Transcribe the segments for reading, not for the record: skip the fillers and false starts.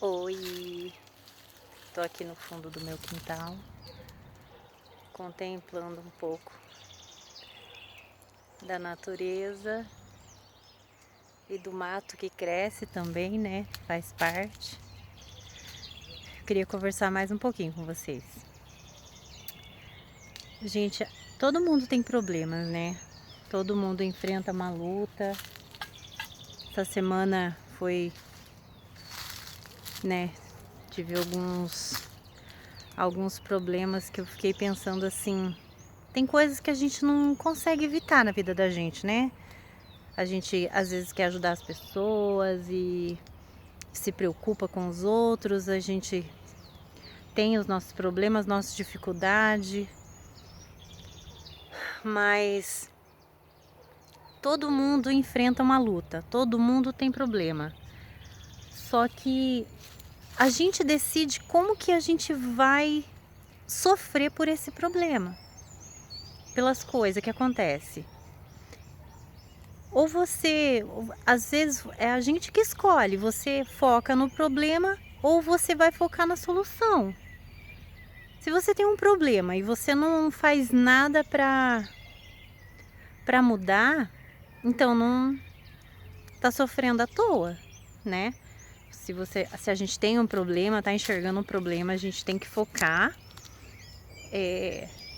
Oi, tô aqui no fundo do meu quintal, contemplando um pouco da natureza e do mato que cresce também, né? Faz parte. Eu queria conversar mais um pouquinho com vocês. Gente, todo mundo tem problemas, né? Todo mundo enfrenta uma luta. Essa semana foi, né? Tive alguns problemas que eu fiquei pensando assim. Tem coisas que a gente não consegue evitar na vida da gente, né? A gente às vezes quer ajudar as pessoas e se preocupa com os outros, a gente tem os nossos problemas, nossas dificuldades, mas todo mundo enfrenta uma luta, todo mundo tem problema. Só que a gente decide como que a gente vai sofrer por esse problema, pelas coisas que acontecem. Ou você, às vezes é a gente que escolhe, você foca no problema ou você vai focar na solução. Se você tem um problema e você não faz nada para mudar, então não tá sofrendo à toa, né? Se a gente tem um problema, tá enxergando um problema, a gente tem que focar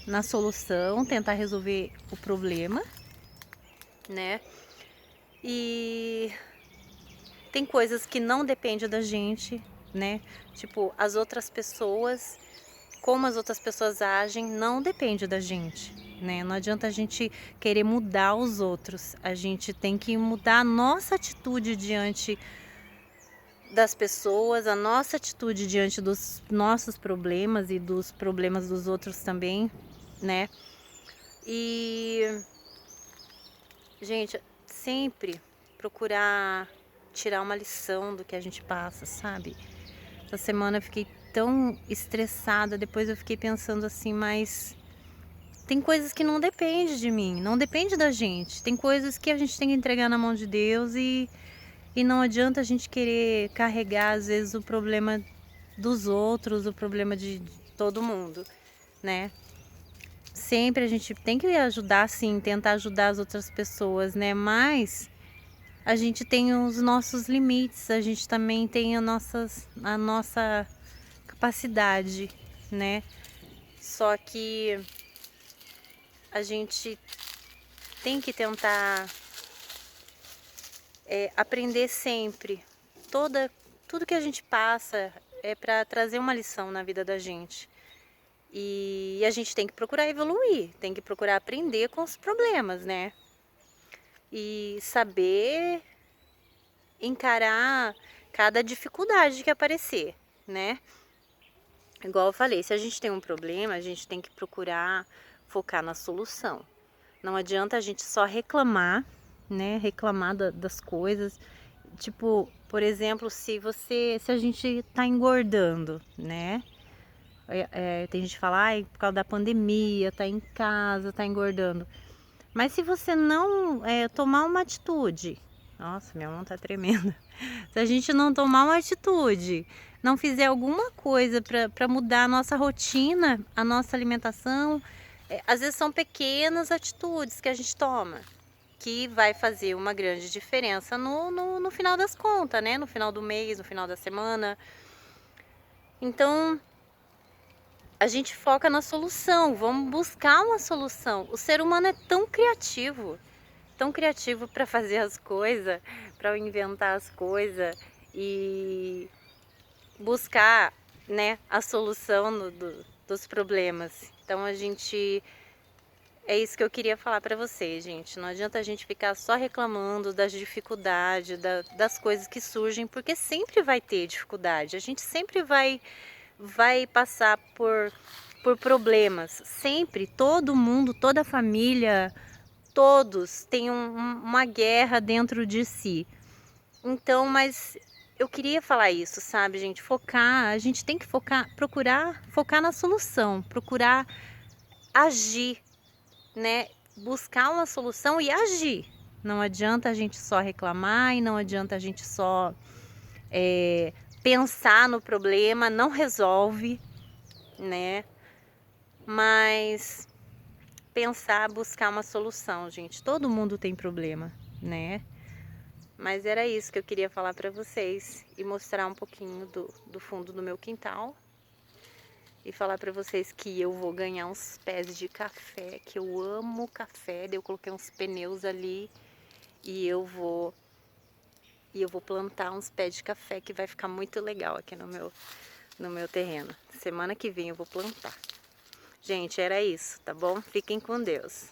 na solução, tentar resolver o problema, né? E tem coisas que não dependem da gente, né? Tipo, as outras pessoas, como as outras pessoas agem, não depende da gente, né? Não adianta a gente querer mudar os outros. A gente tem que mudar a nossa atitude diante das pessoas, a nossa atitude diante dos nossos problemas e dos problemas dos outros também, né? E, gente, sempre procurar tirar uma lição do que a gente passa, sabe? Essa semana eu fiquei tão estressada, depois eu fiquei pensando assim, mas tem coisas que não dependem de mim, não depende da gente. Tem coisas que a gente tem que entregar na mão de Deus e não adianta a gente querer carregar, às vezes, o problema dos outros, o problema de todo mundo, né? Sempre a gente tem que ajudar, sim, tentar ajudar as outras pessoas, né? Mas a gente tem os nossos limites, a gente também tem a nossa capacidade, né? Só que a gente tem que tentar aprender sempre. Tudo que a gente passa é para trazer uma lição na vida da gente. E a gente tem que procurar evoluir, tem que procurar aprender com os problemas, né? E saber encarar cada dificuldade que aparecer, né? Igual eu falei, se a gente tem um problema, a gente tem que procurar focar na solução. Não adianta a gente só reclamar, né? Reclamar das coisas. Tipo, por exemplo, se a gente tá engordando, né? Tem gente que fala, ai, por causa da pandemia, tá em casa, tá engordando. Mas se você não tomar uma atitude, nossa, minha mão tá tremenda. Se a gente não tomar uma atitude, não fizer alguma coisa para mudar a nossa rotina, a nossa alimentação, às vezes são pequenas atitudes que a gente toma, que vai fazer uma grande diferença no final das contas, né? No final do mês, no final da semana. Então, a gente foca na solução, vamos buscar uma solução. O ser humano é tão criativo para fazer as coisas, para inventar as coisas e buscar, né, a solução dos problemas. Então é isso que eu queria falar para vocês, gente. Não adianta a gente ficar só reclamando das dificuldades, das coisas que surgem, porque sempre vai ter dificuldade. A gente sempre vai passar por problemas. Sempre, todo mundo, toda a família, todos têm uma guerra dentro de si. Então, mas eu queria falar isso, sabe, gente? Focar, a gente tem que focar, procurar focar na solução, procurar agir, né? Buscar uma solução e agir. Não adianta a gente só reclamar e não adianta a gente só Pensar no problema não resolve, né? Mas pensar, buscar uma solução, gente. Todo mundo tem problema, né? Mas era isso que eu queria falar para vocês e mostrar um pouquinho do fundo do meu quintal. E falar para vocês que eu vou ganhar uns pés de café, que eu amo café. Daí eu coloquei uns pneus ali e eu vou plantar uns pés de café que vai ficar muito legal aqui no meu terreno. Semana que vem eu vou plantar. Gente, era isso, tá bom? Fiquem com Deus.